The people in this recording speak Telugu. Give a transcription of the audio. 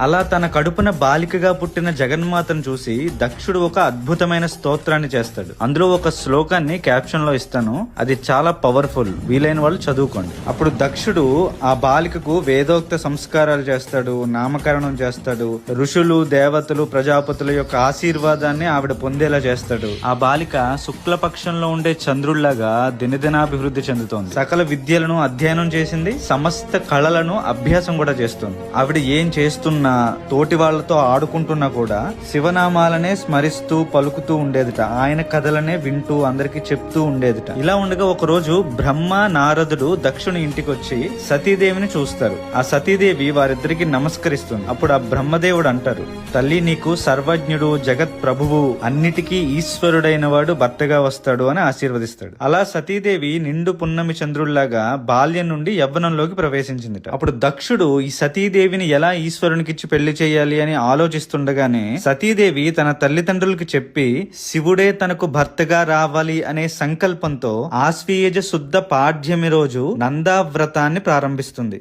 అలా తన కడుపున బాలికగా పుట్టిన జగన్మాతను చూసి దక్షుడు ఒక అద్భుతమైన స్తోత్రాన్ని చేస్తాడు. అందులో ఒక శ్లోకాన్ని క్యాప్షన్ లో ఇస్తాను, అది చాలా పవర్ఫుల్, వీలైన వాళ్ళు చదువుకోండి. అప్పుడు దక్షుడు ఆ బాలికకు వేదోక్త సంస్కారాలు చేస్తాడు, నామకరణం చేస్తాడు, ఋషులు, దేవతలు, ప్రజాపతుల యొక్క ఆశీర్వాదాన్ని ఆవిడ పొందేలా చేస్తాడు. ఆ బాలిక శుక్లపక్షంలో ఉండే చంద్రుళ్లాగా దినదినాభివృద్ధి చెందుతోంది. సకల విద్యలను అధ్యయనం చేసింది, సమస్త కళలను అభ్యాసం కూడా చేస్తుంది. ఆవిడ ఏం చేస్తున్నా, తోటి వాళ్లతో ఆడుకుంటున్నా కూడా శివనామాలనే స్మరిస్తూ పలుకుతూ ఉండేదిట. ఆయన కథలనే వింటూ అందరికి చెప్తూ ఉండేదిట. ఇలా ఉండగా ఒక రోజు బ్రహ్మ, నారదుడు దక్షుని ఇంటికి వచ్చి సతీదేవిని చూస్తారు. ఆ సతీదేవి వారిద్దరికి నమస్కరిస్తుంది. అప్పుడు ఆ బ్రహ్మదేవుడు అంటారు, తల్లి నీకు సర్వజ్ఞుడు, జగత్ ప్రభువు, అన్నిటికీ ఈశ్వరుడైన వాడు భర్తగా వస్తాడు అని ఆశీర్వదిస్తాడు. అలా సతీదేవి నిండు పున్నమి చంద్రుల్లాగా బాల్యం నుండి యవ్వనంలోకి ప్రవేశించిందిట. అప్పుడు దక్షుడు ఈ సతీదేవిని ఎలా ఈశ్వరునికిచ్చి పెళ్లి చేయాలి అని ఆలోచిస్తుండగానే సతీదేవి తన తల్లిదండ్రులకి చెప్పి శివుడే తనకు భర్తగా రావాలి అనే సంకల్పంతో ఆశ్వీయజ శుద్ధ పాడ్యమి రోజు నందావ్రతాన్ని ప్రారంభిస్తుంది.